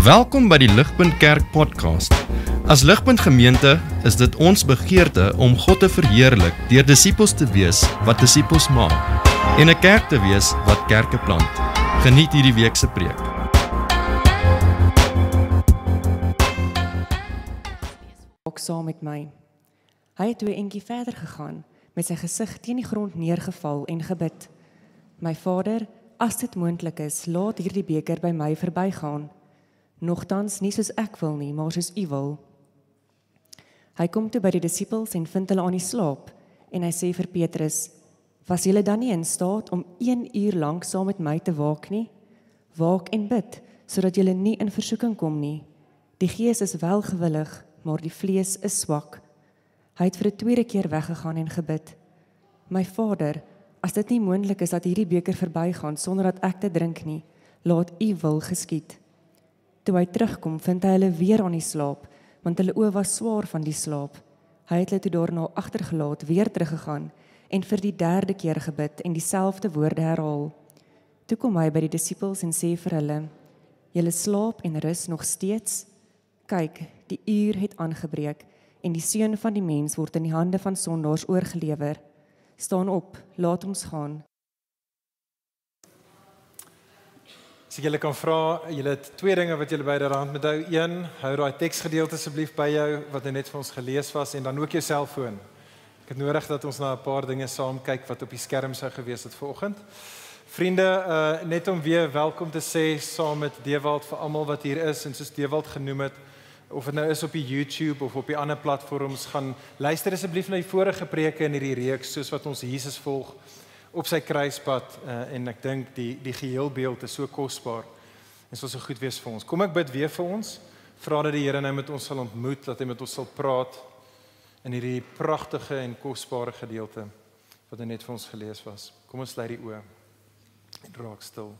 Welkom by die Ligpunt Kerk podcast. As Ligpunt Gemeente is dit ons begeerte om God te verheerlik deur disippels te wees wat disippels maak en 'n kerk te wees wat kerke plant. Geniet hierdie week se preek. Ook saam met my. Hy het toe 'n entjie verder gegaan, met sy gesig teen die grond neergeval en gebid. My Vader, as dit moontlik is, laat hierdie beker by my verbygaan. Nogtans nie soos ek wil nie, maar soos U wil. Hy kom toe by die disippels en vind hulle aan die slaap, en hy sê vir Petrus, was julle dan nie in staat om 1 uur lank saam met my te waak nie? Waak en bid, sodat julle nie in versoeking kom nie. Die gees is wel gewillig, maar die vlees is swak. Hy het vir 'n tweede keer weggegaan en gebid. My Vader, as dit nie moontlik is dat hierdie beker verbygaan sonder dat ek dit drink nie, laat U wil geskied. Toe hy terugkom, vind hy hulle weer aan die slaap, want hulle oë was swaar van die slaap. Hy het hulle toe daarna agtergelaat, weer teruggegaan, en vir die 3de keer gebid, en dieselfde woorde herhaal. Toe kom hy by die disippels en sê vir hulle, julle slaap en rus nog steeds? Kyk, die uur het aangebreek, en die seun van die mens word in die hande van sondaars oorgelewer. Staan op, laat ons gaan. As ek julle kan vra, julle het 2 dinge wat julle byderhand moet hou. 1, hou daai teksgedeelte asseblief by jou, wat net vir ons gelees was, en dan ook jou selfoon. Ek het nodig dat ons na 'n paar dinge saam kyk wat op die skerm sou gewees het vanoggend. Vriende, net om weer welkom te sê saam met Dewald vir almal wat hier is, en soos Dewald genoem het, of dit nou is op die YouTube of op die ander platforms, gaan luister asseblief na die vorige preke in hierdie reeks, soos wat ons Jesus volg op sy kruispad, en ek dink die geheelbeeld is so kosbaar, en sal so goed wees vir ons. Kom ek bid weer vir ons, vra dat die Here nou met ons sal ontmoet, dat hy met ons sal praat, in hierdie pragtige en kosbare gedeelte, wat net vir ons gelees was. Kom ons sluit die oë, en raak stil.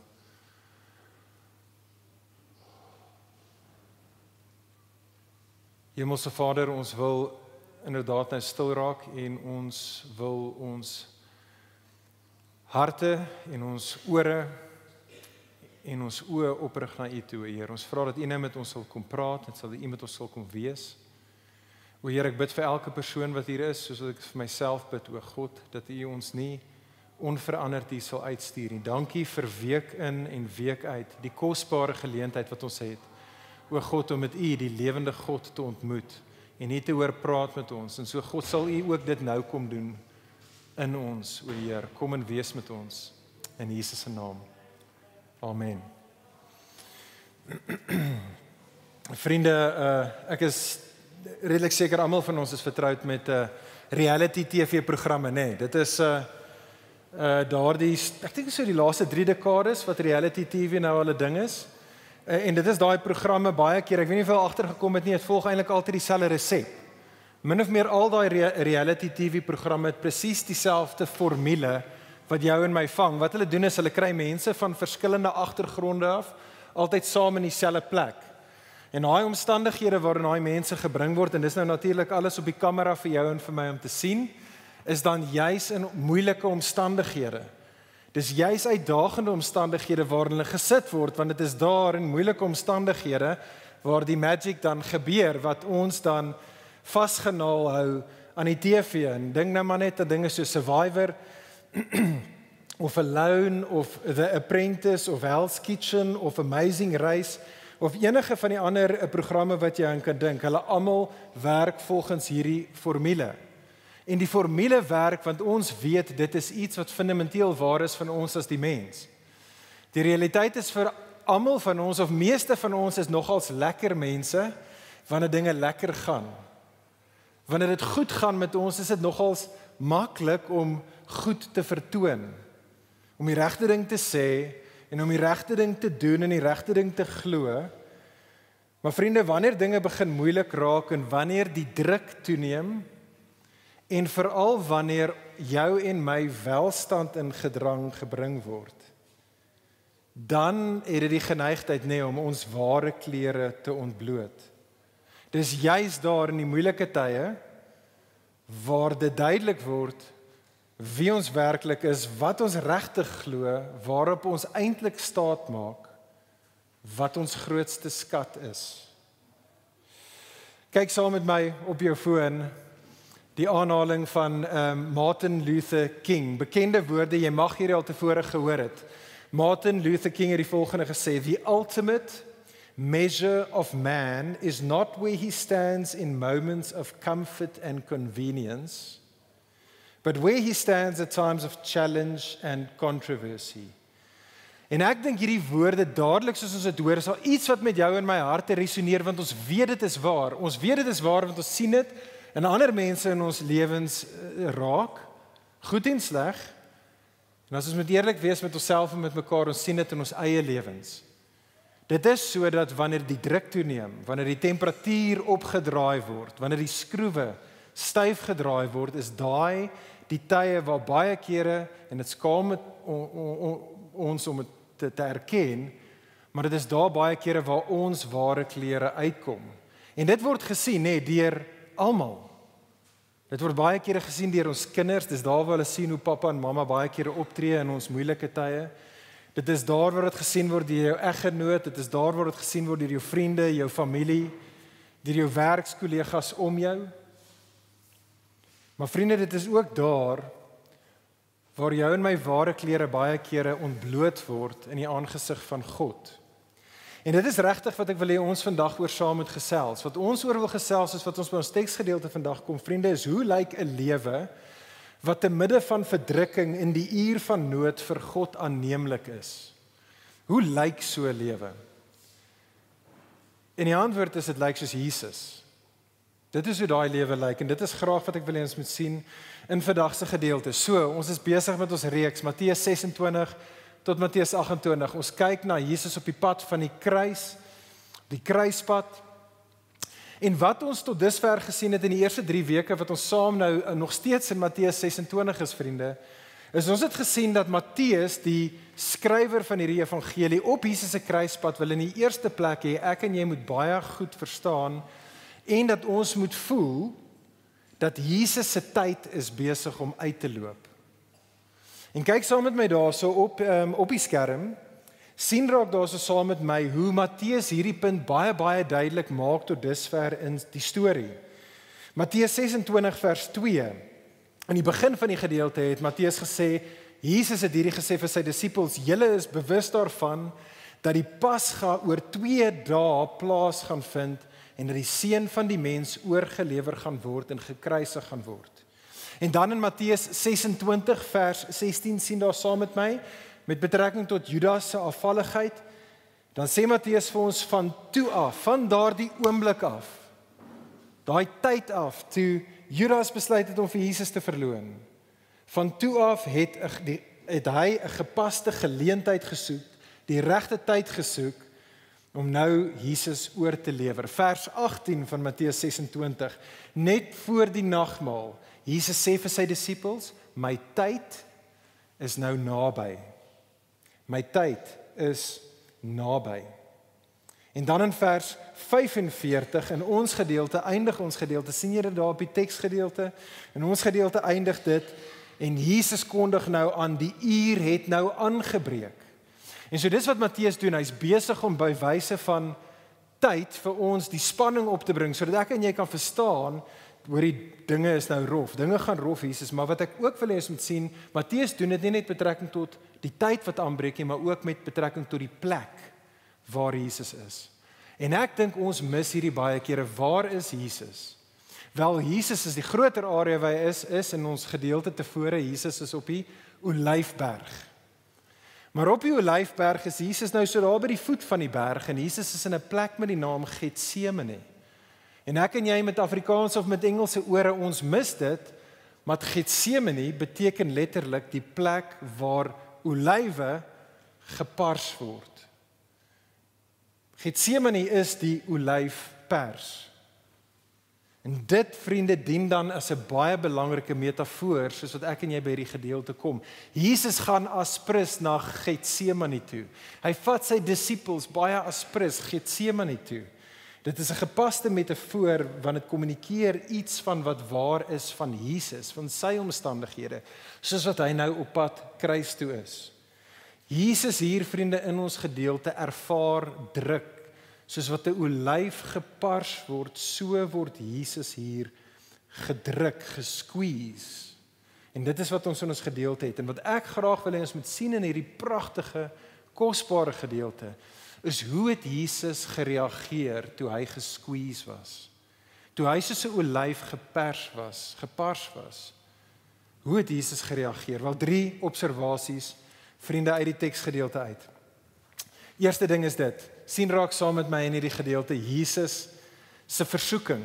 Hemelse Vader, ons wil inderdaad nou stil raak, en ons wil ons harte en ons ore en ons oë oprig na U toe, Heer. Ons vra dat U nou met ons sal kom praat, en sal U met ons sal kom wees. O Heer, ek bid vir elke persoon wat hier is, soos ek vir myself bid, o God, dat U ons nie onveranderd hier sal uitstuur nie. Dankie vir week in en week uit, die kosbare geleentheid wat ons het, o God, om met U, die lewende God, te ontmoet, en nie te hoor praat met ons, en so God sal U ook dit nou kom doen, in ons, o Heer, kom en wees met ons, in Jesus se naam. Amen. Vriende, ek is redelik seker almal van ons is vertroud met reality TV programme, nee. Dit is daardie, ek dink so die laaste 3 dekades wat reality TV nou al 'n ding is. En dit is daai programme baie keer, ek weet nie of jy al agtergekom het nie, het volg eintlik altyd dieselfde resep. Min of meer al daai reality TV programme het presies dieselfde formule wat jou en my vang. Wat hulle doen is, hulle kry mense van verskillende agtergronde af, altyd saam in dieselfde plek. En daai omstandighede waarin daai mense gebring word, en dis nou natuurlik alles op die kamera vir jou en vir my om te sien, is dan juis in moeilike omstandighede. Dis juis uitdagende omstandighede waarin hulle gesit word, want dit is daar in moeilike omstandighede waar die magic dan gebeur, wat ons dan vasgenaal hou aan die TV. En dink nou maar net aan dinge so Survivor, of Alone, of The Apprentice, of Hell's Kitchen, of Amazing Race, of enige van die ander programme wat jy aan kan dink. Hulle almal werk volgens hierdie formule. En die formule werk, want ons weet, dit is iets wat fundamenteel waar is van ons as die mens. Die realiteit is vir almal van ons, of meeste van ons, is nogals lekker mense, wanneer dinge lekker gaan. Wanneer dit goed gaan met ons, is dit nogals maklik om goed te vertoon. Om die regte ding te sê, en om die regte ding te doen, en die regte ding te glo. Maar vriende, wanneer dinge begin moeilik raak, en wanneer die druk toeneem, en veral wanneer jou en my welstand in gedrang gebring word, dan het dit die geneigtheid om ons ware klere te ontbloot. Dis juis daar in die moeilike tye, waar dit duidelik word, wie ons werklik is, wat ons regtig glo, waarop ons eintlik staat maak, wat ons grootste skat is. Kyk saam met my op jou foon die aanhaling van Martin Luther King. Bekende woorde, jy mag hierdie al tevore gehoor het. Martin Luther King het die volgende gesê: "The ultimate measure of man is not where he stands in moments of comfort and convenience, but where he stands at times of challenge and controversy." En ek dink hierdie woorde dadelik soos ons dit hoor, is al iets wat met jou en my harte resoneer, want ons weet dit is waar. Ons weet dit is waar want ons sien dit in ander mense in ons lewens raak, goed en sleg. En as ons moet eerlik wees met onsself en met mekaar, ons sien dit in ons eie lewens. Dit is sodat wanneer die druk toeneem, wanneer die temperatuur opgedraai word, wanneer die skroewe styf gedraai word, is daai die tye waar baie kere, en dit skaam met ons om dit te erken, maar dit is daar baie kere waar ons ware klere uitkom. En dit word gesien deur almal. Dit word baie kere gesien deur ons kinders, dis daar waar hulle sien hoe pappa en mamma baie kere optree in ons moeilike tye. Dit is daar waar dit gesien word deur jou eggenoot, dit is daar waar dit gesien word deur jou vriende, jou familie, deur jou werkskollegas om jou. Maar vriende, dit is ook daar waar jou en my ware klere baie kere ontbloot word in die aangesig van God. En dit is regtig wat ek wil hê ons vandag oor saam moet gesels. Wat ons oor wil gesels is wat ons by ons teksgedeelte vandag kom, vriende, is hoe lyk 'n lewe wat te midde van verdrukking in die uur van nood vir God aanneemlik is? Hoe lyk so 'n lewe? En die antwoord is, dit lyk soos Jesus. Dit is hoe daai lewe lyk, en dit is graag wat ek wil hê ons moet sien in vandag se gedeelte. So, ons is besig met ons reeks, Matteus 26 tot Matteus 28. Ons kyk na Jesus op die pad van die kruis, die kruispad. En wat ons tot dusver gesien het in die eerste 3 weke, wat ons saam nou nog steeds in Matteus 26 is, vriende, is ons het gesien dat Matteus, die skrywer van hierdie evangelie, op Jesus se kruispad wil in die eerste plek hê, ek en jy moet baie goed verstaan, en dat ons moet voel, dat Jesus se tyd is besig om uit te loop. En kyk saam met my daarso op die skerm, sien raak daarso saam met my hoe Matteus hierdie punt baie duidelik maak tot dusver in die storie. Matteus 26 vers 2. In die begin van die gedeelte het Matteus gesê, Jesus het hierdie gesê vir sy disippels, julle is bewus daarvan dat die Pasga oor 2 dae plaas gaan vind en dat die seun van die mens oorgelewer gaan word en gekruisig gaan word. En dan in Matteus 26 vers 16 sien daar saam met my, met betrekking tot Judas se afvalligheid, dan sê Matteus vir ons van toe af, van daardie oomblik af, daai tyd af, toe Judas besluit het om vir Jesus te verloon, van toe af het hy 'n gepaste geleentheid gesoek, die regte tyd gesoek, om nou Jesus oor te lewer. Vers 18 van Matteus 26, net voor die nagmaal, Jesus sê vir sy disippels, my tyd is nou naby. My tyd is naby. En dan in vers 45, in ons gedeelte, eindig ons gedeelte, sien jy dit daar op die teksgedeelte? In ons gedeelte eindig dit, en Jesus kondig nou aan, die uur het nou aangebreek. En so dis wat Matteus doen, hy's besig om by wyse van tyd vir ons die spanning op te bring, sodat ek en jy kan verstaan, hoor die dinge is nou rof, dinge gaan rof Jesus, maar wat ek ook wil hê ons moet sien, Matteus doen dit nie net betrekking tot die tyd wat aanbreek nie, maar ook met betrekking tot die plek waar Jesus is. En ek dink ons mis hierdie baie kere, waar is Jesus? Wel, Jesus is die groter area waar hy is in ons gedeelte tevore, Jesus is op die Olyfberg. Maar op die Olyfberg is Jesus nou so daar by die voet van die berg, en Jesus is in 'n plek met die naam Getsemane. En ek en jy met Afrikaans of met Engelse ore, ons mis dit, maar Getsemane beteken letterlik die plek waar olywe gepars word. Getsemane is die olyfpers. En dit, vriende, dien dan as 'n baie belangrike metafoor, soos wat ek en jy by hierdie gedeelte kom. Jesus gaan aspris na Getsemane toe. Hy vat sy disippels baie aspris Getsemane toe. Dit is 'n gepaste metafoor, want dit kommunikeer iets van wat waar is van Jesus, van sy omstandighede, soos wat hy nou op pad kruis toe is. Jesus hier, vriende, in ons gedeelte ervaar druk. Soos wat 'n olyf gepars word, so word Jesus hier gedruk, gesqueeze. En dit is wat ons in ons gedeelte het. En wat ek graag wil hê ons moet sien in hierdie pragtige, kosbare gedeelte, is hoe het Jesus gereageer toe hy gesqueeze was. Toe hy soos 'n olyf gepars was. Hoe het Jesus gereageer? Wel 3 observasies, vriende, uit die teksgedeelte uit. Eerste ding is dit, sien raak saam met my in hierdie gedeelte, Jesus se versoeking.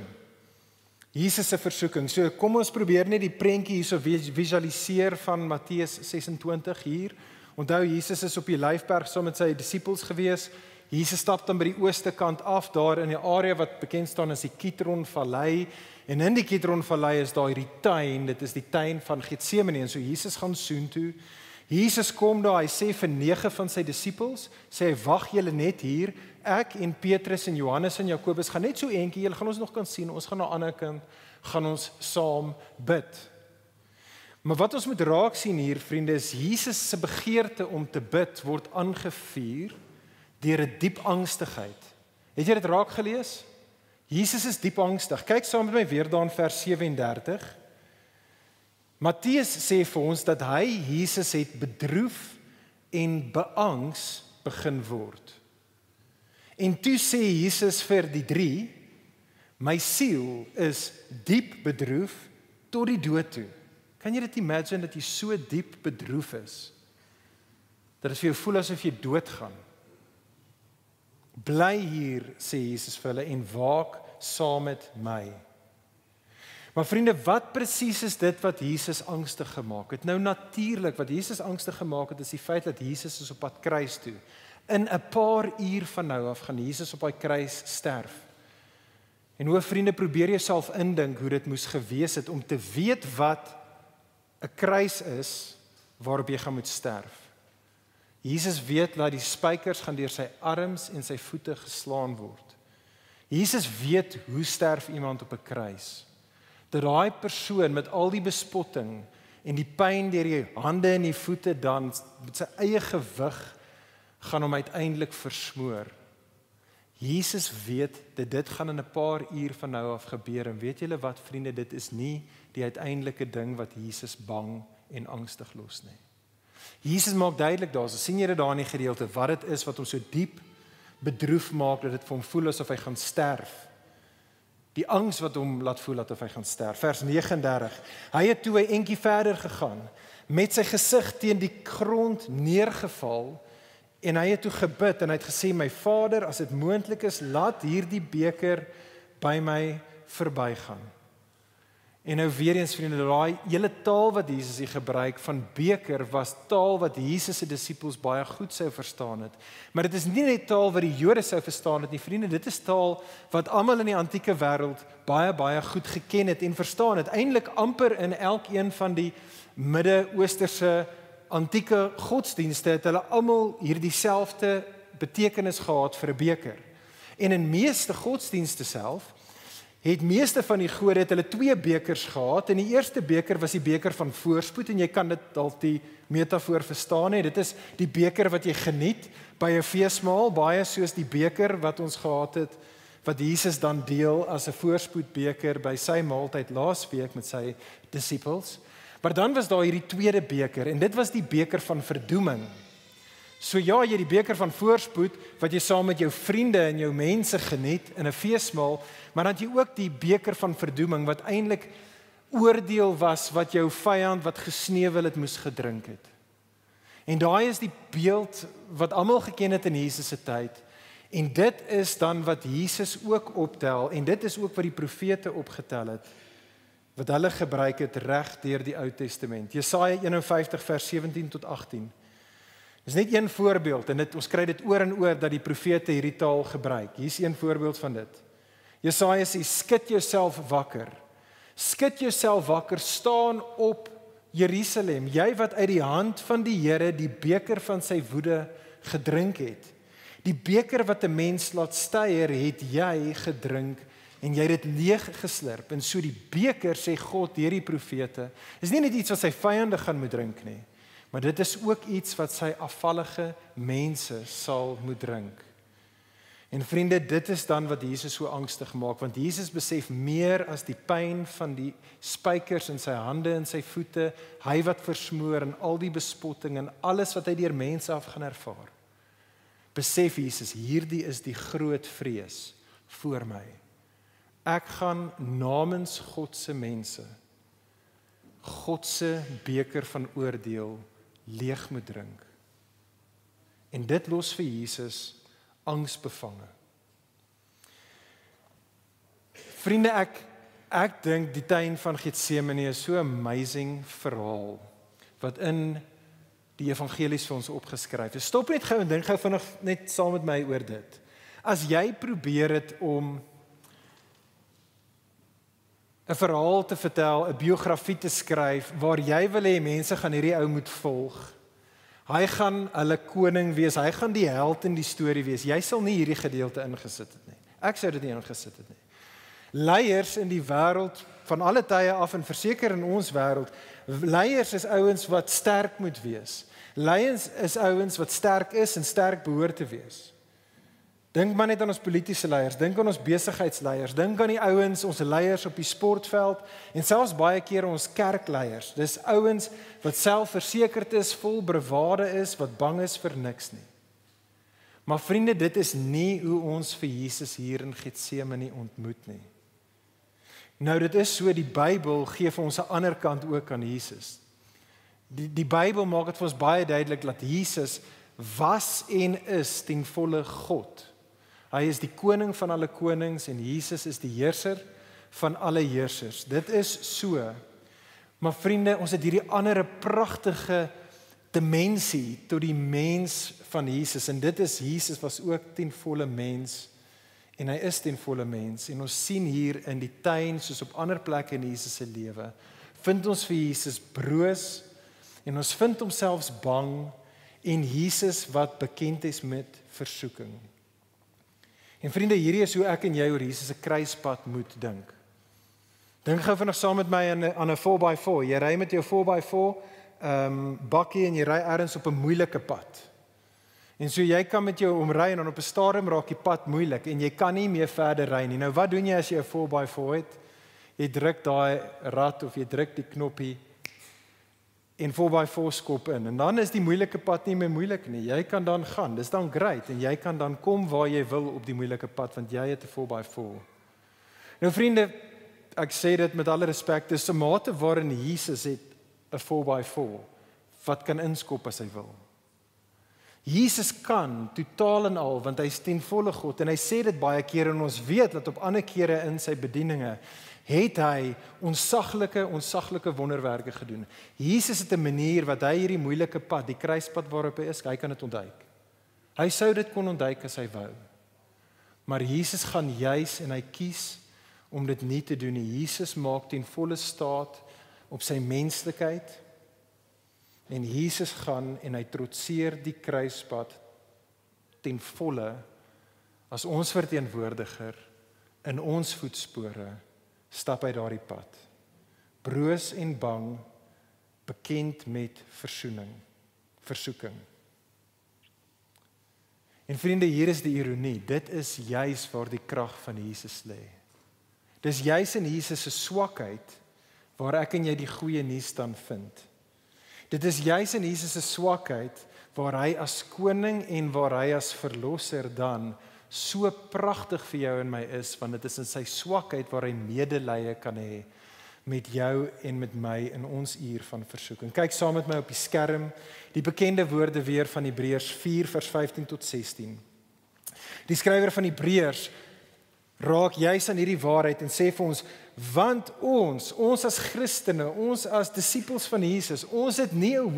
Jesus se versoeking. So kom ons probeer net die prentjie hierso visualiseer van Matteus 26 hier. Onthou, Jesus is op die Olyfberg saam met sy disippels gewees. Jesus stap dan by die ooste kant af, daar in die area wat bekend staan as die Kidron Vallei. En in die Kidron Vallei is daar hierdie tuin, dit is die tuin van Getsemane. En so Jesus gaan soontoe. Jesus kom daar, hy sê vir 9 van sy disippels, sê hy, wag julle net hier, ek en Petrus en Johannes en Jakobus gaan net so eentjie, julle gaan ons nog kan sien, ons gaan na 'n ander kant, gaan ons saam bid. Maar wat ons moet raak sien hier, vriende, is Jesus se begeerte om te bid word aangevuur deur 'n diep angstigheid. Het jy dit raak gelees? Jesus is diep angstig. Kyk saam met my weer daar in vers 37. Matteus sê vir ons dat hy, Jesus, het bedroef en beangs begin word. En toe sê Jesus vir die 3, my siel is diep bedroef tot die dood toe. Kan jy dit imagine dat jy so diep bedroef is, dat dit vir jou voel asof jy doodgaan? Bly hier, sê Jesus vir hulle, en waak saam met my. Maar vriende, wat presies is dit wat Jesus angstig gemaak het? Nou natuurlik, wat Jesus angstig gemaak het, is die feit dat Jesus is op pad kruis toe. In 'n paar uur van nou af gaan Jesus op daai kruis sterf. En hoe, vriende, probeer jouself indink hoe dit moes gewees het om te weet wat 'n kruis is waarop jy gaan moet sterf. Jesus weet dat die spykers gaan deur sy arms en sy voete geslaan word. Jesus weet hoe sterf iemand op 'n kruis. Dat daai persoon met al die bespotting en die pyn deur die hande en die voete dan met sy eie gewig gaan hom uiteindelik versmoor. Jesus weet dat dit gaan in 'n paar uur van nou af gebeur. En weet julle wat, vriende, dit is nie die uiteindelike ding wat Jesus bang en angstig los nie. Jesus maak duidelik daar, so sien jy dit daar in die gedeelte, wat dit is wat hom so diep bedroef maak, dat dit vir hom voel asof hy gaan sterf. Die angs wat hom laat voel asof hy gaan sterf. Vers 39. Hy het toe 'n entjie verder gegaan, met sy gesig teen die grond neergeval, en hy het toe gebid, en hy het gesê, my Vader, as dit moontlik is, laat hierdie beker by my verbygaan. En nou weer eens, vriende, daai hele taal wat Jesus hier gebruik van beker was taal wat Jesus se disippels baie goed sou verstaan het. Maar dit is nie net taal wat die Jode sou verstaan het nie, vriende, dit is taal wat almal in die antieke wêreld baie goed geken het en verstaan het. Eintlik amper in elkeen van die Midde-Oosterse antieke godsdienste het hulle almal hierdie selfde betekenis gehad vir 'n beker. En in meeste godsdienste self het meeste van die gode het hulle 2 bekers gehad, en die eerste beker was die beker van voorspoed, en jy kan dit dalk die metafoor verstaan, dit is die beker wat jy geniet by 'n feesmaal, baie soos die beker wat ons gehad het, wat Jesus dan deel as 'n voorspoedbeker by sy maaltyd laasweek met sy disippels. Maar dan was daar hierdie tweede beker, en dit was die beker van verdoeming. So ja, jy die beker van voorspoed, wat jy saam met jou vriende en jou mense geniet in 'n feesmaal, maar dan jy ook die beker van verdoeming, wat eintlik oordeel was, wat jou vyand wat gesneuwel het moes gedrink het. En daai is die beeld wat almal geken het in Jesus se tyd, en dit is dan wat Jesus ook optel, en dit is ook wat die profete opgetel het, wat hulle gebruik het reg deur die Ou Testament. Jesaja 51 vers 17 tot 18. Dis net een voorbeeld, en ons kry dit oor en oor dat die profete hierdie taal gebruik. Hier is een voorbeeld van dit. Jesaja sê, skud jouself wakker. Skud jouself wakker, staan op Jerusalem, jy wat uit die hand van die Here die beker van sy woede gedrink het. Die beker wat 'n mens laat styer, het jy gedrink, en jy het dit leeg geslurp. En so die beker, sê God deur die profete, is nie net iets wat sy vyande gaan moet drink nie, Maar dit is ook iets wat sy afvallige mense sal moet drink. En vriende, dit is dan wat Jesus so angstig maak, want Jesus besef meer as die pyn van die spykers in sy hande en sy voete, hy wat versmoor en al die bespotting en alles wat hy deur mense af gaan ervaar. Besef Jesus, hierdie is die groot vrees voor my. Ek gaan namens God se mense, God se beker van oordeel leeg moet drink. En dit los vir Jesus angsbevange. Vriende, ek dink die tuin van Getsemane is so 'n amazing verhaal wat in die evangelies vir ons opgeskryf is. Stop net gou en dink gou vinnig net saam met my oor dit. As jy probeer het om 'n verhaal te vertel, 'n biografie te skryf waar jy wil hê mense gaan hierdie ou moet volg. Hy gaan hulle koning wees, hy gaan die held in die storie wees. Jy sal nie hierdie gedeelte ingesit het nie. Ek sou dit nie ingesit het nie. Leiers in die wêreld van alle tye af en verseker in ons wêreld, leiers is ouens wat sterk moet wees. Leiers is ouens wat sterk is en sterk behoort te wees. Dink maar net aan ons politieke leiers, dink aan ons besigheidsleiers, dink aan die ouens, ons leiers op die sportveld en selfs baie keer ons kerkleiers. Dis ouens wat selfversekerd is, vol bravade is, wat bang is vir niks nie. Maar vriende, dit is nie hoe ons vir Jesus hier in Getsemane ontmoet nie. Nou dit is so, die Bybel gee vir ons 'n ander kant ook aan Jesus. Die Bybel maak dit vir ons baie duidelik dat Jesus was en is ten volle God. Hy is die koning van alle konings en Jesus is die heerser van alle heersers. Dit is so. Maar vriende, ons het hierdie ander pragtige dimensie tot die mens van Jesus. En dit is, Jesus was ook ten volle mens. En hy is ten volle mens. En ons sien hier in die tuin, soos op ander plekke in Jesus se lewe, vind ons vir Jesus broos, en ons vind hom selfs bang, en Jesus wat bekend is met versoeking. En vriende, hierdie is hoe ek en jy oor Jesus se kruispad moet dink. Dink gou vinnig saam met my aan 'n 4x4. Jy ry met jou 4x4 bakkie en jy ry ergens op 'n moeilike pad. En so jy kan met jou omry en dan op 'n stadium raak die pad moeilik en jy kan nie meer verder ry nie. Nou wat doen jy as jy 'n 4x4 het? Jy druk daai rad of jy druk die knoppie en 4x4 skop in. En dan is die moeilike pad nie meer moeilik nie. Jy kan dan gaan. Dis dan great en jy kan dan kom waar jy wil op die moeilike pad want jy het 'n 4x4. Nou vriende, ek sê dit met alle respek, dis 'n mate waarin Jesus het 'n 4x4 wat kan inskop as hy wil. Jesus kan totaal en al, want hy is ten volle God en hy sê dit baie keer en ons weet dat op ander kere in sy bedieninge het hy onsaglike wonderwerke gedoen. Jesus het 'n manier wat hy hierdie moeilike pad, die kruispad waarop hy is, hy kan dit ontduik. Hy sou dit kon ontduik as hy wou. Maar Jesus gaan juis en hy kies om dit nie te doen nie. Jesus maak ten volle staat op sy menslikheid en Jesus gaan en hy trotseer die kruispad ten volle as ons verteenwoordiger in ons voetspore stap hy daardie pad. Broos en bang, bekend met versoeking. En vriende, hier is die ironie. Dit is juis waar die krag van Jesus lê. Dis juis in Jesus se swakheid waar ek en jy die goeie nuus dan vind. Dit is juis in Jesus se swakheid waar hy as koning en waar hy as verlosser dan so pragtig vir jou en my is, want dit is in sy swakheid waar hy medelee kan hê met jou en met my in ons uur van versoeking. Kyk saam met my op die skerm, die bekende woorde weer van Hebreërs 4 vers 15 tot 16. Die skrywer van Hebreërs raak juis aan hierdie waarheid en sê vir ons, want ons as Christene, ons as disippels van Jesus, ons het nie 'n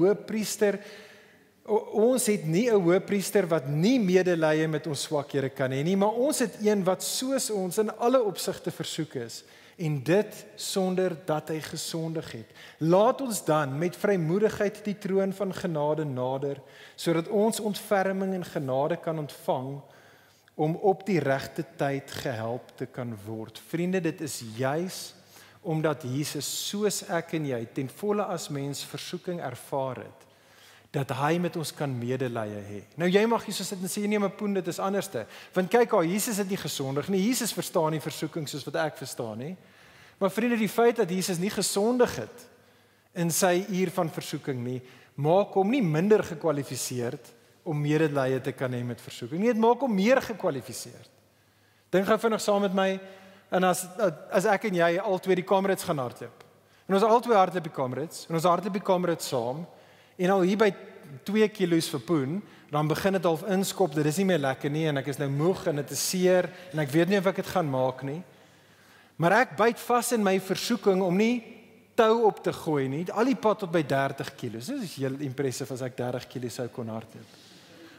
hoëpriester wat nie medelee met ons swakhede kan hê nie, maar ons het een wat soos ons in alle opsigte versoek is, en dit sonder dat hy gesondig het. Laat ons dan met vrymoedigheid die troon van genade nader, sodat ons ontferming en genade kan ontvang, om op die regte tyd gehelp te kan word. Vriende, dit is juis omdat Jesus soos ek en jy ten volle as mens versoeking ervaar het, dat hy met ons kan medelee hê. Nou jy mag hier so sit en sê, nee, my poen, dit is anderste. Want kyk, Jesus het nie gesondig nie. Jesus verstaan nie versoeking soos wat ek verstaan nie. Maar vriende, die feit dat Jesus nie gesondig het in sy uur van versoeking nie, maak hom nie minder gekwalifiseerd om medelee te kan hê met versoeking nie. Dit maak hom meer gekwalifiseerd. Dink gou vinnig saam met my, en as ek en jy al twee die Comrades gaan hardloop, en ons al twee hardloop die Comrades, en ons hardloop die Comrades saam, en al hier by 2 kilos vir poen, dan begin dit al inskop, dit is nie meer lekker nie, en ek is nou moeg, en dit is seer, en ek weet nie of ek dit gaan maak nie, maar ek byt vas in my versoeking om nie tou op te gooi nie, al die pad tot by 30 kilos, dit is heel impressive as ek 30 kilos sou kon hardloop,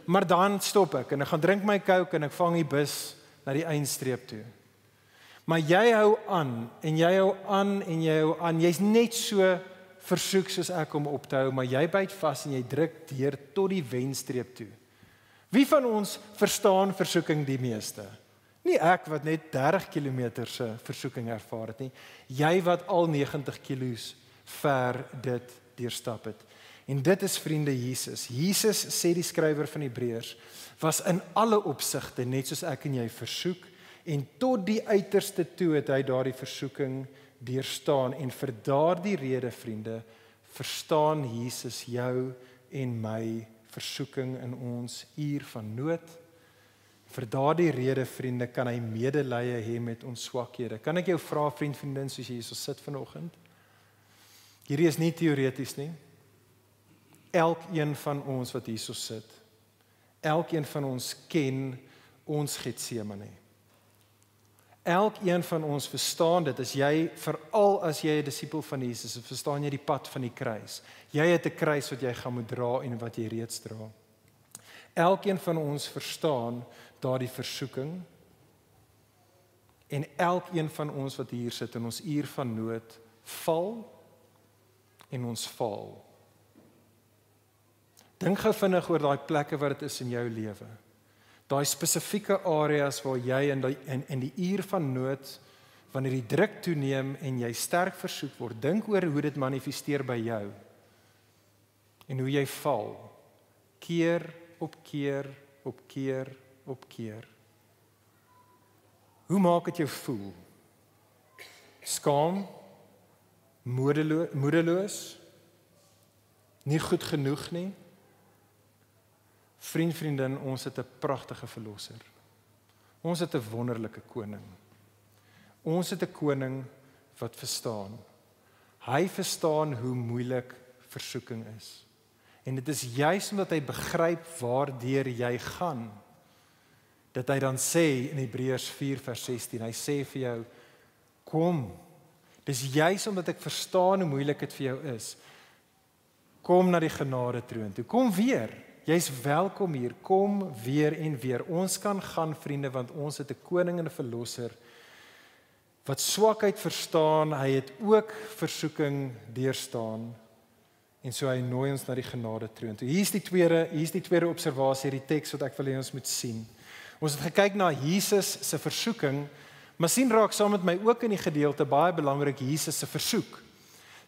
maar dan stop ek, en ek gaan drink my Coke, en ek vang die bus na die eindstreep toe, maar jy hou aan, en jy hou aan, en jy hou aan, jy's net so versoek soos ek om op te hou, maar jy byt vas en jy druk deur tot die wenstreep toe. Wie van ons verstaan versoeking die meeste? Nie ek wat net 30 km se versoeking ervaar het nie, jy wat al 90 kilos ver dit deurstap het. En dit is vriende Jesus. Jesus, sê die skrywer van Hebreërs, was in alle opsigte net soos ek en jy versoek, en tot die uiterste toe het hy daardie versoeking deurstaan, en vir daardie rede, vriende, verstaan Jesus jou en my versoeking in ons uur van nood. Vir daardie rede, vriende, kan hy medelee hê met ons swakhede. Kan ek jou vra, vriendin, soos jy hier so sit vanoggend? Hierdie is nie teoreties nie. Elkeen van ons wat hier so sit, elkeen van ons ken ons Getsemane. Elkeen van ons verstaan dit, veral as jy 'n disipel van Jesus is, verstaan jy die pad van die kruis. Jy het 'n kruis wat jy gaan moet dra en wat jy reeds dra. Elkeen van ons verstaan daardie versoeking, en elkeen van ons wat hier sit in ons uur van nood, val en ons faal. Dink gou vinnig oor daai plekke wat dit is in jou lewe. Daai spesifieke areas waar jy in die uur van nood, wanneer die druk toeneem en jy sterk versoek word, dink oor hoe dit manifesteer by jou. En hoe jy val, keer op keer op keer op keer. Hoe maak dit jou voel? Skaam, moedeloos, nie goed genoeg nie. Vriendin, ons het 'n pragtige verlosser. Ons het 'n wonderlike koning. Ons het 'n koning wat verstaan. Hy verstaan hoe moeilik versoeking is. En dit is juis omdat hy begryp waardeur jy gaan, dat hy dan sê in Hebreërs 4 vers 16, hy sê vir jou, kom. Dis juis omdat ek verstaan hoe moeilik dit vir jou is. Kom na die genade troon toe. Kom weer. Jy's welkom hier, kom weer en weer. Ons kan gaan, vriende, want ons het 'n koning en 'n verlosser wat swakheid verstaan, hy het ook versoeking deurstaan, en so hy nooi ons na die genade troon toe. Hier is die tweede observasie, die teks wat ek wil hê ons moet sien. Ons het gekyk na Jesus se versoeking, maar sien raak saam met my ook in die gedeelte, baie belangrik, Jesus se versoek.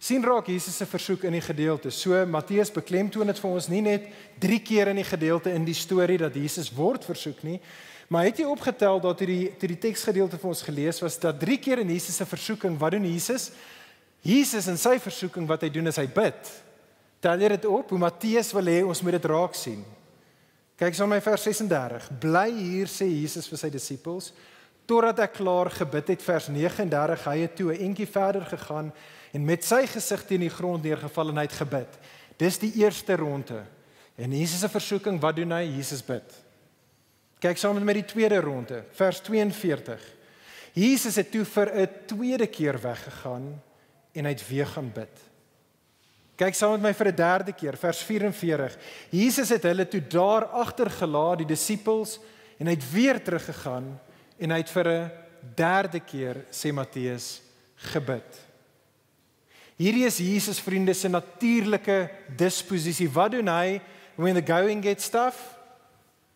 Sien raak Jesus se versoek in die gedeelte. So Matteus beklemtoon dit vir ons nie net 3 keer in die gedeelte in die storie dat Jesus word versoek nie, maar het jy opgetel dat toe die teksgedeelte vir ons gelees was, dat 3 keer in Jesus se versoeking, wat doen Jesus? Jesus in sy versoeking, wat hy doen is hy bid. Tel jy dit op, hoe Matteus wil hê ons moet dit raak sien. Kyk saam met vers 36. Bly hier, sê Jesus vir sy disippels, totdat ek klaar gebid het, vers 39, hy het toe 'n entjie verder gegaan en met sy gesig teen die grond neergeval en hy het gebid. Dis die eerste ronde. En Jesus se versoeking, wat doen hy? Jesus bid. Kyk saam met die tweede ronde, vers 42. Jesus het toe vir 'n tweede keer weggegaan en hy het weer gaan bid. Kyk saam met my vir 'n derde keer, vers 44. Jesus het hulle toe daar agtergelaat, die disippels, en hy het weer teruggegaan en hy het vir 'n derde keer, sê Matteus, gebid. Hierdie is Jesus, vriende, se natuurlike disposisie. Wat doen hy when the going gets tough?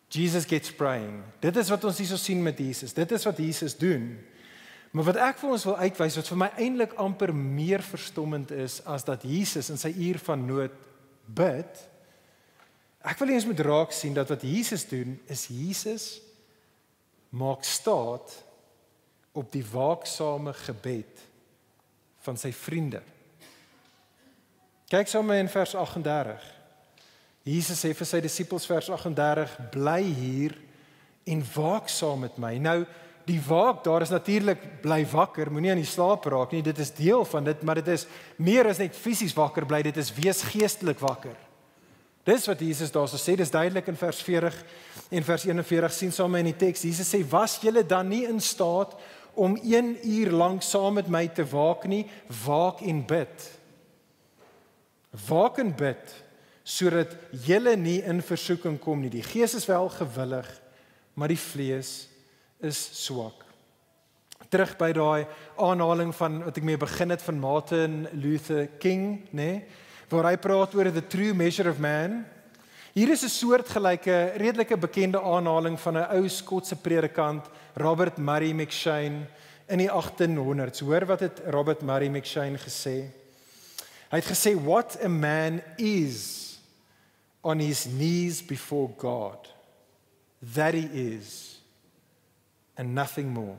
Jesus gets praying. Dit is wat ons hier so sien met Jesus. Dit is wat Jesus doen. Maar wat ek vir ons wil uitwys, wat vir my eintlik amper meer verstommend is, as dat Jesus in sy uur van nood bid, Ek wil eens moet raak sien dat wat Jesus doen, is Jesus maak staat op die waaksame gebed van sy vriende. Kyk saam met my in vers 38. Jesus sê vir sy disippels vers 38, bly hier en waak saam met my. Nou, die waak daar is natuurlik bly wakker, moenie aan die slaap raak nie, dit is deel van dit, maar dit is meer as net fisies wakker bly, dit is wees geestelik wakker. Dis wat Jesus daar so sê, dis duidelik in vers 40 en vers 41, sien saam in die teks, Jesus sê, was julle dan nie in staat om 1 uur lank saam met my te waak nie, waak en bid. Waak en bid, sodat julle nie in versoeking kom nie. Die gees is wel gewillig, maar die vlees is swak. Terug by daai aanhaling van wat ek mee begin het van Martin Luther King, né? Waar hy praat oor the true measure of man. Hier is 'n soortgelyke, redelike bekende aanhaling van 'n ou Skotse predikant, Robert Murray McCheyne, in die 1800s. Hoor wat het Robert Murray McCheyne gesê? Hy het gesê, what a man is on his knees before God, that he is, and nothing more.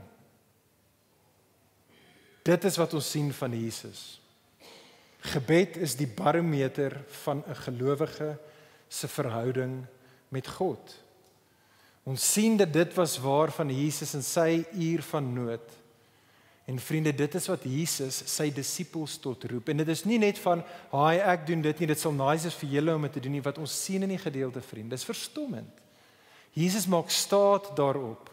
Dit is wat ons sien van Jesus. Gebed is die barometer van 'n gelowige se verhouding met God. Ons sien dat dit was waar van Jesus in sy uur van nood. En vriende, dit is wat Jesus sy disippels tot roep. En dit is nie net van, "Haai, ek doen dit nie, dit sal nice is vir julle om dit te doen nie." Wat ons sien in die gedeelte, vriende, dis verstommend. Jesus maak staat daarop.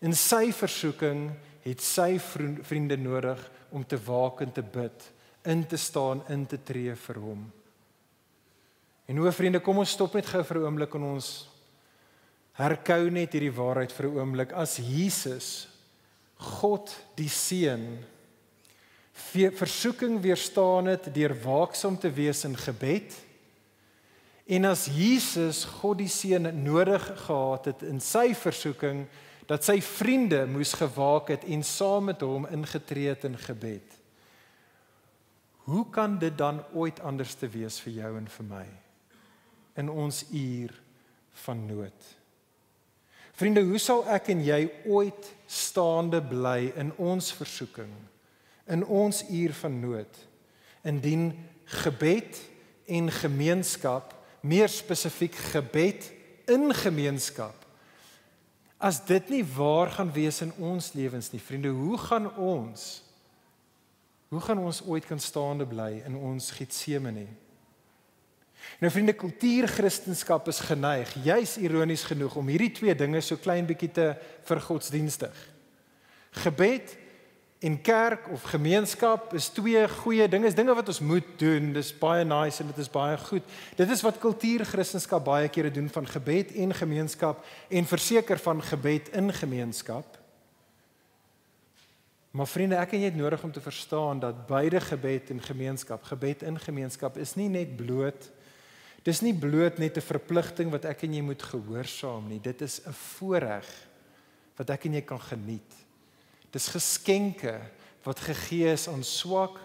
In sy versoeking het sy vriende nodig om te waak en te bid, in te staan, in te tree vir hom. En hoe, vriende, kom ons stop net gou vir 'n oomblik en ons herkou net hierdie waarheid vir 'n oomblik. As Jesus, God die Seun, versoeking weerstaan het deur waaksaam te wees in gebed, en as Jesus, God die Seun, nodig gehad het in sy versoeking, dat sy vriende moes gewaak het en saam met hom ingetree het in gebed, hoe kan dit dan ooit anders te wees vir jou en vir my, in ons uur van nood? Vriende, hoe sal ek en jy ooit staande bly in ons versoeking, in ons uur van nood, indien gebed en gemeenskap, meer spesifiek gebed in gemeenskap, as dit nie waar gaan wees in ons lewens nie, vriende, hoe gaan ons ooit kan staande bly in ons Getsemane? Nou vriende, kultuurchristenskap is geneig, juis ironies genoeg, om hierdie twee dinge so klein bietjie te vergodsdienstig. Gebed en kerk of gemeenskap is twee goeie dinge, is dinge wat ons moet doen, dis baie nice en dit is baie goed. Dit is wat kultuurchristenskap baie kere doen, van gebed en gemeenskap, en verseker van gebed in gemeenskap. Maar vriende, ek en jy het nodig om te verstaan dat beide gebed en gemeenskap is nie net bloot, dis nie bloot net 'n verpligting wat ek en jy moet gehoorsaam nie, dit is 'n voorreg wat ek en jy kan geniet. Dis geskenke wat gegee is aan swak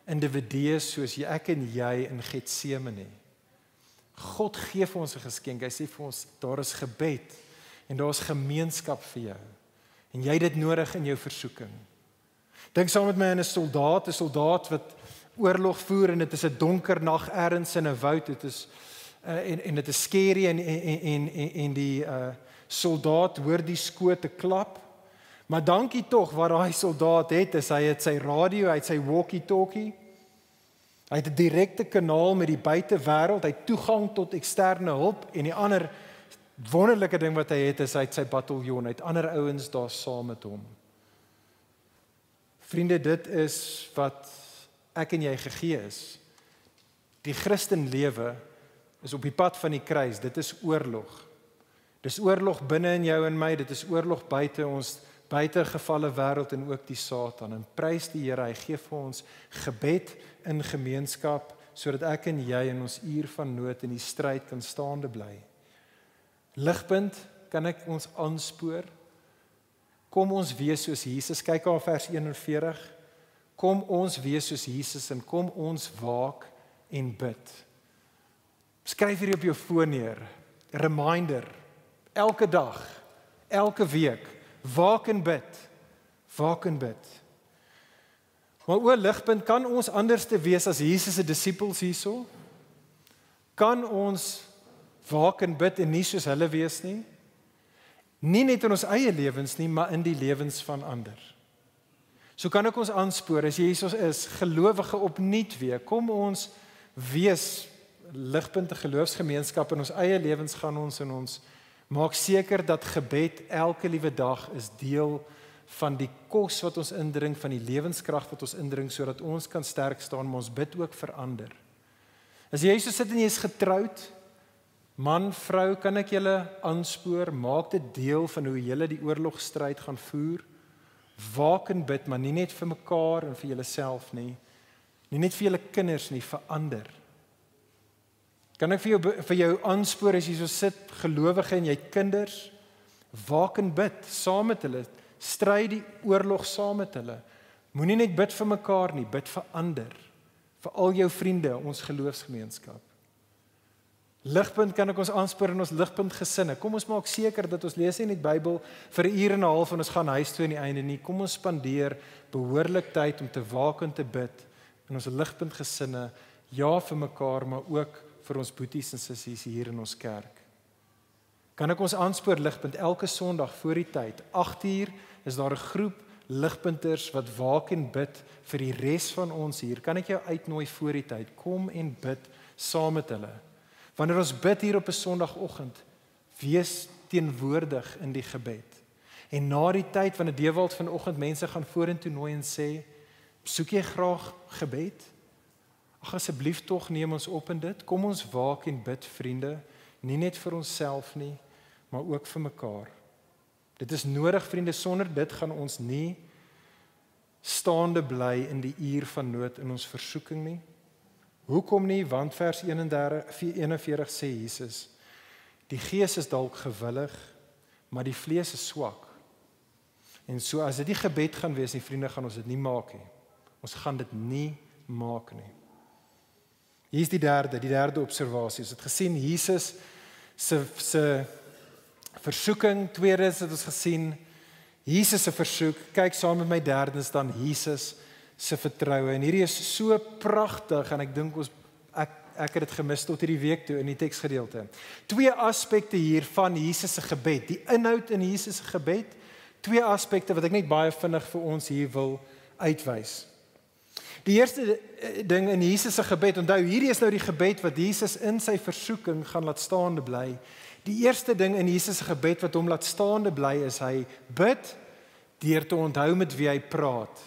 individue soos ek en jy in Getsemane. God gee vir ons 'n geskenk, hy sê vir ons, daar is gebed en daar is gemeenskap vir jou, en jy het dit nodig in jou versoeking. Dink saam met my aan 'n soldaat wat oorlog voer, en dit is 'n donker nag ergens in 'n woud, dit is en dit is scary, en die soldaat hoor die skote klap, maar dankie tog wat daai soldaat het, is hy het sy radio, hy het sy walkie-talkie, hy het 'n direkte kanaal met die buitewêreld, hy het toegang tot eksterne hulp, en die ander wonderlike ding wat hy het, is hy het sy bataljon, hy het ander ouens daar saam met hom. Vriende, dit is wat ek en jy gegee is. Die Christenlewe is op die pad van die kruis, dit is oorlog. Dis oorlog binne in jou en my, dit is oorlog buite ons, buite gevalle wêreld en ook die Satan. En prys die Here, hy gee vir ons gebed in gemeenskap, sodat ek en jy in ons uur van nood in die stryd kan staande bly. Ligpunt, kan ek ons aanspoor? Kom ons wees soos Jesus, kyk aan vers 41, kom ons wees soos Jesus en kom ons waak en bid. Skryf hierdie op jou foon neer. Reminder. Elke dag, elke week. Waak en bid. Waak en bid. Maar o Ligpunt, kan ons anders te wees as Jesus se disippels hierso? Kan ons waak en bid en nie soos hulle wees nie? Nie net in ons eie lewens nie, maar in die lewens van ander. So kan ek ons aanspoor, as Jesus is, gelowige opnuut weer, kom ons wees Ligpunt 'n geloofsgemeenskap in ons eie lewens gaan ons en ons maak seker dat gebed elke liewe dag is deel van die kos wat ons indring, van die lewenskrag wat ons indring, sodat ons kan sterk staan, maar ons bid ook vir ander. As jy so sit en jy is getroud, man, vrou, kan ek julle aanspoor, maak dit deel van hoe julle die oorlogstryd gaan voer. Waak en bid, maar nie net vir mekaar en vir julleself nie. Nie net vir julle kinders nie, vir ander. Kan ek vir jou aanspoor as jy so sit, gelowige en jy het kinders, waak en bid saam met hulle, stry die oorlog saam met hulle. Moenie net bid vir mekaar nie, bid vir ander, vir al jou vriende, ons geloofsgemeenskap. Ligpunt kan ek ons aanspoor in ons Ligpunt gesinne. Kom ons maak seker dat ons lees nie net Bybel vir 'n uur en 'n half en ons gaan huis toe aan die einde nie. Kom ons spandeer behoorlik tyd om te waak en te bid in ons Ligpunt gesinne, ja vir mekaar, maar ook vir ons boeties en sissies hier in ons kerk. Kan ek ons aanspoor Ligpunt elke Sondag voor die tyd, 8:00 is daar 'n groep ligpunters wat waak en bid vir die res van ons hier. Kan ek jou uitnooi voor die tyd, kom en bid saam met hulle. Wanneer ons bid hier op 'n Sondagoggend, wees teenwoordig in die gebed. En na die tyd van 'n Dewald vanoggend mense gaan vorentoe nooi en sê, soek jy graag gebed? Ag asseblief tog neem ons op in dit. Kom ons waak en bid, vriende, nie net vir onsself nie, maar ook vir mekaar. Dit is nodig, vriende, sonder dit gaan ons nie staande bly in die uur van nood in ons versoeking nie. Hoekom nie? Want vers 41 sê Jesus, die gees is dalk gewillig, maar die vlees is swak. En so as dit die gebed gaan wees, nie vriende, gaan ons dit nie maak nie. Ons gaan dit nie maak nie. Hier is die derde observasie. Ons het gesien Jesus se versoeking, tweede het ons gesien Jesus se versoek. Kyk saam met my derdens dan Jesus se vertroue. En hierdie is so pragtig en ek dink ek het dit gemis tot hierdie week toe in die teksgedeelte. Twee aspekte hier van Jesus se gebed, die inhoud in Jesus se gebed, twee aspekte wat ek net baie vinnig vir ons hier wil uitwys. Die eerste ding in Jesus se gebed, onthou, hierdie is nou die gebed wat Jesus in sy versoeking gaan laat staande bly. Die eerste ding in Jesus se gebed wat hom laat staande bly is hy bid deur te onthou met wie hy praat.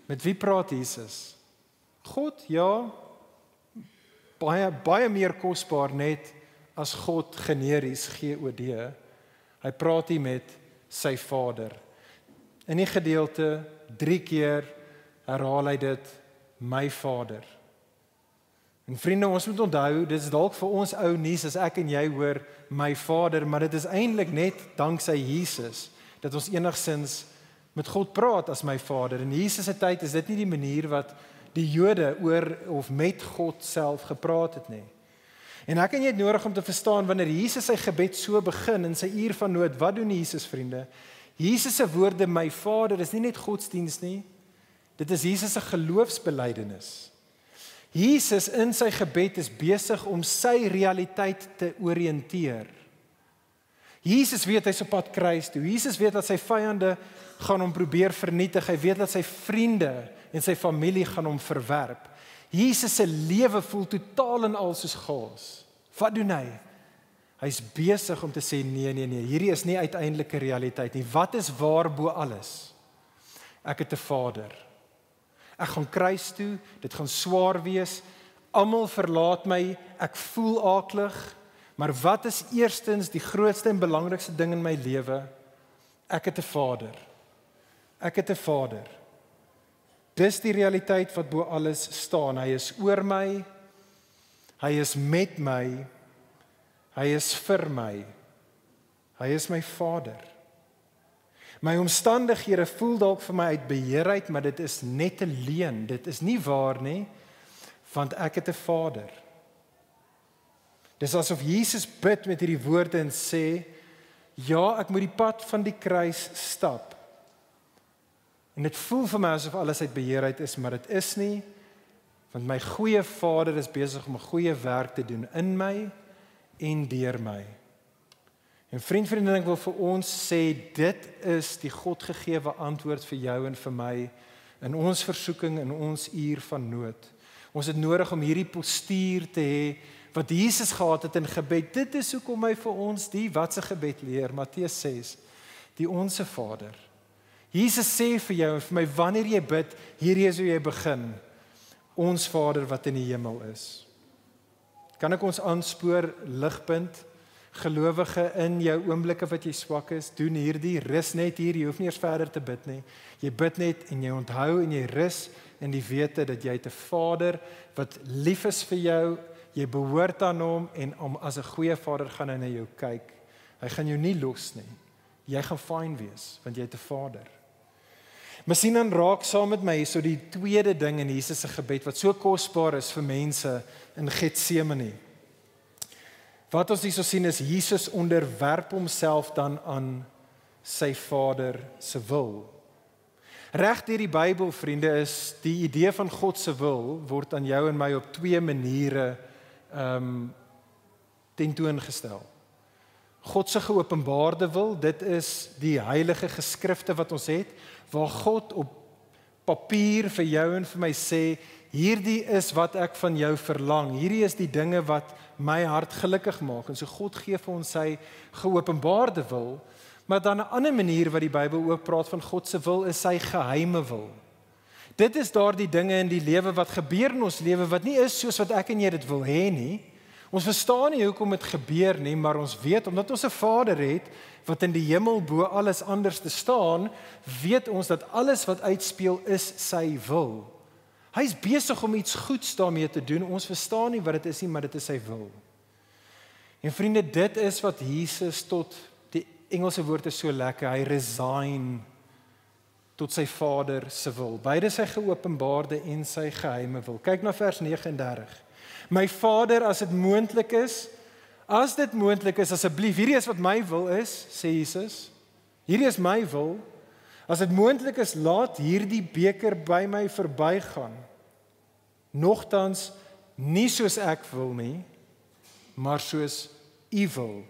Met wie praat Jesus? God, ja, baie meer kosbaar net as God generies, G-O-D. Hy praat hier met sy Vader. In die gedeelte 3 keer herhaal hy dit, my Vader. En vriende, ons moet onthou, dit is dalk vir ons ou nuus as ek en jy hoor my Vader, maar dit is eintlik net danksy Jesus dat ons enigsins met God praat as my Vader. In Jesus se tyd is dit nie die manier wat die Jode oor of met God self gepraat het nie. En ek en jy het nodig om te verstaan wanneer Jesus sy gebed so begin in sy uur van nood, wat doen Jesus, vriende? Jesus se woorde my Vader is nie net godsdiens nie. Dit is Jesus se geloofsbelydenis. Jesus in sy gebed is besig om sy realiteit te oriënteer. Jesus weet hy's op pad kruis toe. Jesus weet dat sy vyande gaan hom probeer vernietig. Hy weet dat sy vriende en sy familie gaan hom verwerp. Jesus se lewe voel totaal en al soos chaos. Wat doen hy? Hy's besig om te sê nee, hierdie is nie uiteindelike realiteit nie. Wat is waar bo alles? Ek het 'n Vader. Ek gaan kruis toe, dit gaan swaar wees, almal verlaat my, ek voel aaklig, maar wat is eerstens die grootste en belangrikste ding in my lewe? Ek het 'n Vader. Ek het 'n Vader. Dis die realiteit wat bo alles staan. Hy is oor my, hy is met my, hy is vir my, hy is my Vader. My omstandighede voel dalk vir my uit beheer uit, maar dit is net 'n leuen. Dit is nie waar nie, want ek het 'n Vader. Dis asof Jesus bid met hierdie woorde en sê, ja, ek moet die pad van die kruis stap. En dit voel vir my asof alles uit beheer uit is, maar dit is nie, want my goeie Vader is besig om 'n goeie werk te doen in my en deur my. En vriendin, ek wil vir ons sê, dit is die Godgegewe antwoord vir jou en vir my, in ons versoeking, in ons uur van nood. Ons het nodig om hierdie postuur te hê, wat Jesus gehad het in gebed. Dit is hoekom hy vir ons die watse gebed leer, Matteus 6, die Onse Vader. Jesus sê vir jou en vir my, wanneer jy bid, hierdie is hoe jy begin. Ons Vader wat in die hemel is. Kan ek ons aanspoor, Ligpunt, gelowige in jou oomblikke wat jy swak is, doen hierdie, rus net hier, jy hoef nie eers verder te bid nie. Jy bid net en jy onthou en jy rus in die wete dat jy 'n Vader wat lief is vir jou, jy behoort aan hom en as 'n goeie Vader gaan hy na jou kyk. Hy gaan jou nie los nie. Jy gaan fyn wees want jy het 'n Vader. Miskien dan raak saam met my hierso die tweede ding in Jesus se gebed wat so kosbaar is vir mense in Getsemane. Wat ons hierso sien is Jesus onderwerp homself dan aan sy Vader se wil. Reg deur die Bybel, vriende, is die idee van God se wil word aan jou en my op twee maniere tentoongestel. God se geopenbaarde wil, dit is die heilige geskrifte wat ons het, waar God op papier vir jou en vir my sê, hierdie is wat ek van jou verlang, hierdie is die dinge wat my hart gelukkig maak, en so God gee vir ons sy geopenbaarde wil, maar dan 'n ander manier wat die Bybel ook praat van God se wil, is sy geheime wil. Dit is daardie dinge in die lewe wat gebeur in ons lewe, wat nie is soos wat ek en jy dit wil hê nie. Ons verstaan nie hoekom dit gebeur nie, maar ons weet, omdat ons 'n Vader het, wat in die hemel bo alles anders te staan, weet ons dat alles wat uitspeel is sy wil. Hy is besig om iets goeds daarmee te doen, ons verstaan nie wat dit is nie, maar dit is sy wil. En vriende, dit is wat Jesus tot, die Engelse woord is so lekker, hy resign tot sy Vader se wil. Beide sy geopenbaarde en sy geheime wil. Kyk na vers 39. My Vader, as dit moontlik is, asseblief, hierdie is wat my wil is, sê Jesus, hierdie is my wil, as dit moontlik is, laat hierdie beker by my verbygaan, nogtans nie soos ek wil nie, maar soos U wil.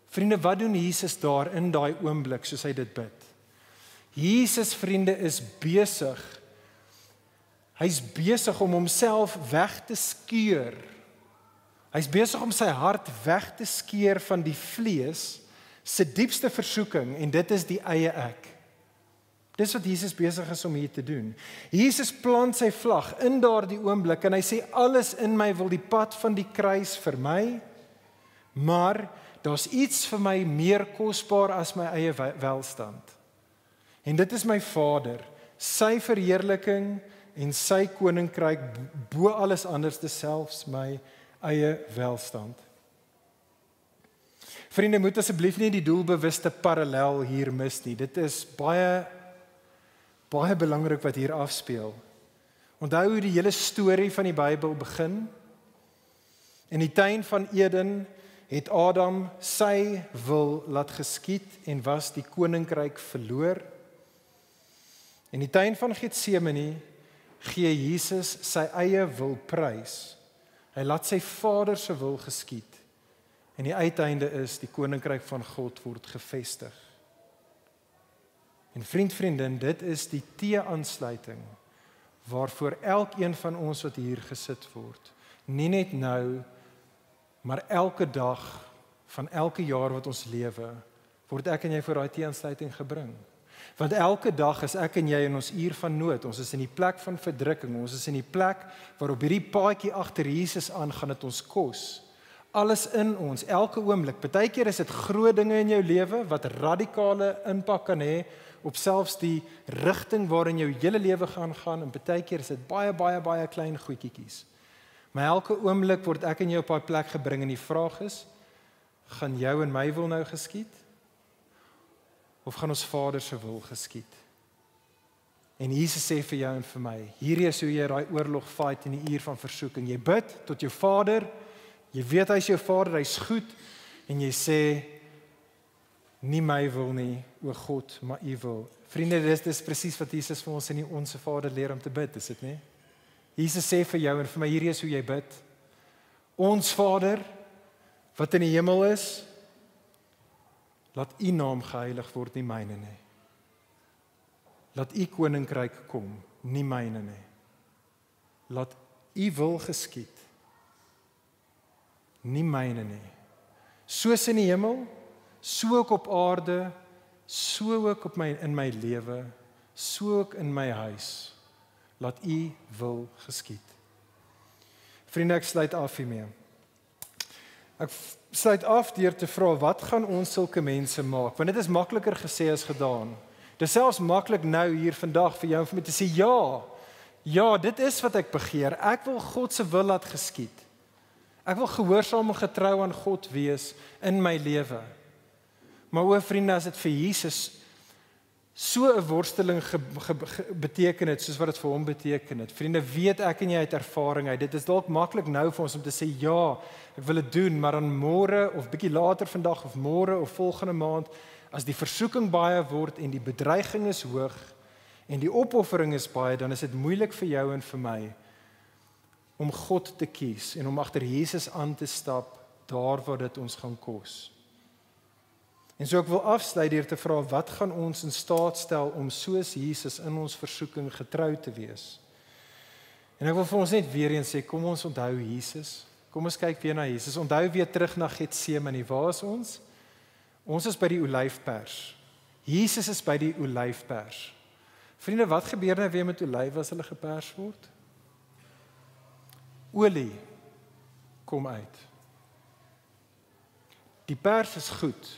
Vriende, wat doen Jesus daar in daai oomblik, soos hy dit bid? Jesus, vriende, is besig, hy's besig om homself weg te skeur. Hy's besig om sy hart weg te skeur van die vlees se diepste versoeking, en dit is die eie ek. Dis wat Jesus besig is om hier te doen. Jesus plant sy vlag in daardie oomblik, en hy sê, alles in my wil die pad van die kruis vir my, maar daar's iets vir my meer kosbaar as my eie welstand. En dit is my Vader, sy verheerliking en sy koninkryk bo alles anders, selfs my eie welstand. Vriende, moet asseblief nie die doelbewuste parallel hier mis nie. Dit is baie belangrik wat hier afspeel. Onthou hoe die hele storie van die Bybel begin. In die tuin van Eden het Adam sy wil laat geskied en was die koninkryk verloor. In die tuin van Getsemane gee Jesus sy eie wil prys. Hy laat sy Vader se wil geskied. En die uiteinde is, die koninkryk van God word gevestig. En vriendin, dit is die T-aansluiting waarvoor elkeen van ons wat hier gesit word, nie net nou, maar elke dag van elke jaar wat ons lewe, word ek en jy voor daai T-aansluiting gebring. Want elke dag is ek en jy in ons uur van nood, ons is in die plek van verdrukking, ons is in die plek waar op hierdie paadjie agter Jesus aan gaan dit ons kos. Alles in ons, elke oomblik. Partykeer is dit groot dinge in jou lewe wat radikale impak kan hê op selfs die rigting waarin jou hele lewe gaan, en partykeer is dit baie klein goedjies. Maar elke oomblik word ek en jy op daai plek gebring en die vraag is, gaan jou en my wil nou geskied? Of gaan ons Vader se wil geskied? En Jesus sê vir jou en vir my, hierdie is hoe jy daai oorlog fight in die uur van versoeking. Jy bid tot jou Vader, Jy weet hy is jou Vader, hy is goed, en jy sê, nie my wil nie, o God, maar U wil. Vriende, dis presies wat Jesus vir ons in die Onse Vader leer om te bid, is dit nie? Jesus sê vir jou en vir my, hierdie is hoe jy bid. Ons Vader, wat in die hemel is, laat U naam geheilig word, nie myne nie. Laat U koninkryk kom, nie myne nie. Laat U wil geskied, nie myne nie. Soos in die hemel, so ook op aarde, so ook in my lewe, so ook in my huis. Laat U wil geskied. Vriende, ek sluit af hiermee. Ek sluit af deur te vra, wat gaan ons sulke mense maak? Want dit is makliker gesê as gedaan. Dit is selfs maklik nou hier vandag vir jou en vir my te sê, ja, dit is wat ek begeer. Ek wil God se wil laat geskied. Ek wil gehoorsaam en getrou aan God wees in my lewe. Maar o vriende, as dit vir Jesus so 'n worsteling beteken het, soos wat dit vir hom beteken het. Vriende, weet ek en jy uit ervaring uit, dit is dalk maklik nou vir ons om te sê, ja, ek wil dit doen, maar dan môre, of bietjie later vandag, of môre, of volgende maand, as die versoeking baie word, en die bedreiging is hoog, en die opoffering is baie, dan is dit moeilik vir jou en vir my, om God te kies, en om agter Jesus aan te stap, daar waar dit ons gaan kos. En so ek wil afsluit deur te vra, wat gaan ons in staat stel om soos Jesus in ons versoeking getrou te wees? En ek wil vir ons net weer eens sê, kom ons onthou Jesus. Kom ons kyk weer na Jesus. Onthou weer terug na Getsemane. Waar is ons? Ons is by die olyfpers. Jesus is by die olyfpers. Vriende, wat gebeur nou weer met olywe as hulle gepers word? Olie kom uit. Die pers is goed,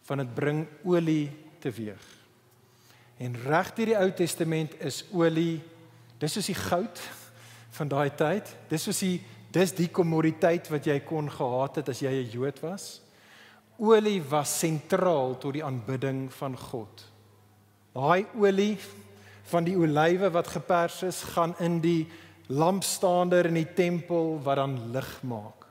want dit bring olie teweeg. En reg deur die Ou Testament is olie, dis soos die goud van daai tyd, dis die kommoditeit wat jy kon gehad het as jy 'n Jood was. Olie was sentraal tot die aanbidding van God. Daai olie van die olywe wat gepers is, gaan in die lampstander in die tempel wat dan lig maak.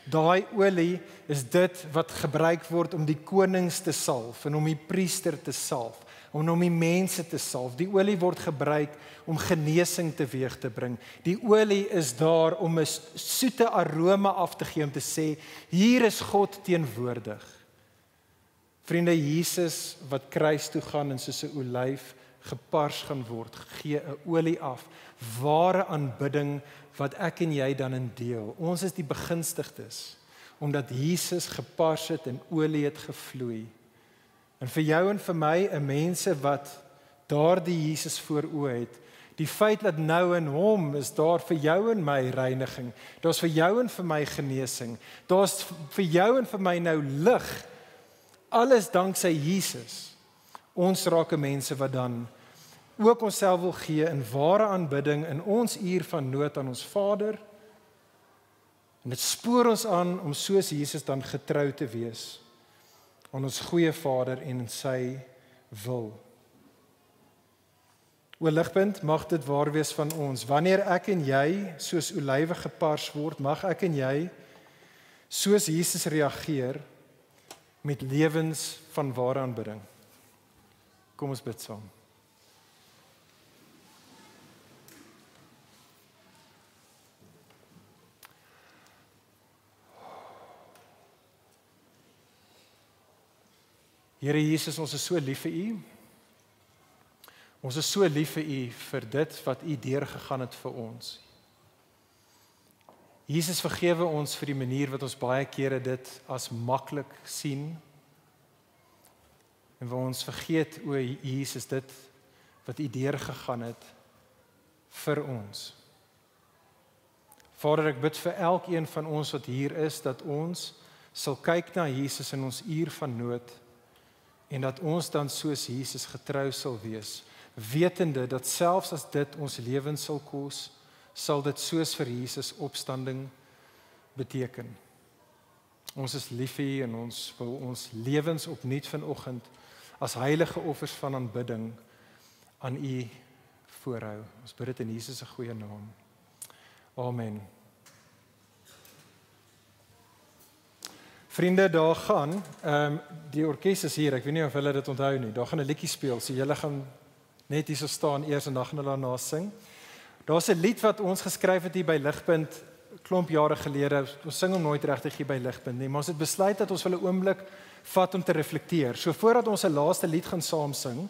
Daai olie is dit wat gebruik word om die konings te salf en om die priester te salf, om die mense te salf. Die olie word gebruik om genesing teweeg te bring. Die olie is daar om 'n soete aroma af te gee, om te sê, hier is God teenwoordig. Vriende, Jesus wat kruis toe gaan en soos 'n olyf gepars gaan word, gee 'n olie af, ware aanbidding wat ek en jy dan in deel. Ons is die begunstigdes, omdat Jesus gepars het en olie het gevloei. En vir jou en vir my, 'n mense wat daardie Jesus voor oë het, die feit dat nou in hom is daar vir jou en my reiniging, daar's vir jou en vir my genesing, daar's vir jou en vir my nou lig, alles danksy Jesus. Ons raak 'n mense wat dan ook onsself wil gee in ware aanbidding in ons uur van nood aan ons Vader. En dit spoor ons aan om soos Jesus dan getrou te wees aan ons goeie Vader en in sy wil. O Ligpunt, mag dit waar wees van ons. Wanneer ek en jy soos olywe gepars word, mag ek en jy soos Jesus reageer met lewens van ware aanbidding. Kom ons bid saam. Here Jesus, ons is so lief vir U. Ons is so lief vir U vir dit wat U deurgegaan het vir ons. Jesus, vergewe ons vir die manier wat ons baie kere dit as maklik sien. En waar ons vergeet, o Jesus, dit wat U deurgegaan het vir ons. Vader, ek bid vir elkeen van ons wat hier is, dat ons sal kyk na Jesus in ons uur van nood, en dat ons dan soos Jesus getrou sal wees, wetende dat selfs as dit ons lewens sal kos, sal dit soos vir Jesus opstanding beteken. Ons is lief vir U en ons wil ons lewens opnuut vanoggend as heilige offers van aanbidding aan U voorhou. Ons bid dit in Jesus se goeie naam. Amen. Vriende, daar gaan, die orkes is hier, ek weet nie of hulle dit onthou nie, daar gaan 'n liedjie speel, so julle gaan net hier so staan eers en dan gaan hulle daarna sing. Daar's 'n lied wat ons geskryf het hier by Ligpunt, klomp jare gelede, ons sing hom nooit regtig hier by Ligpunt nie, maar ons het besluit dat ons wil 'n oomblik vat om te reflekteer. So voordat ons 'n laaste lied gaan saam sing,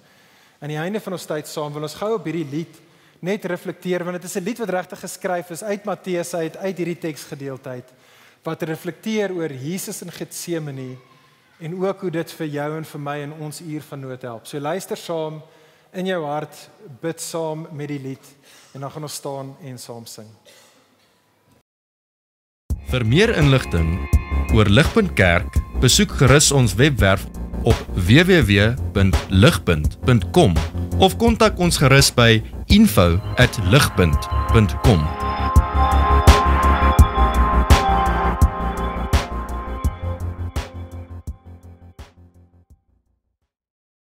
aan die einde van ons tyd saam, wil ons gou op hierdie lied net reflekteer, want dit is 'n lied wat regtig geskryf is uit Matteus uit hierdie teksgedeeltheid, wat reflekteer oor Jesus in Getsemane en ook hoe dit vir jou en vir my in ons uur van nood help. So luister saam in jou hart, bid saam met die lied en dan gaan ons staan en saam sing. Vir meer inligting oor Ligpunt Kerk, besoek gerus ons webwerf op www.ligpunt.com of kontak ons gerus by info@ligpunt.com.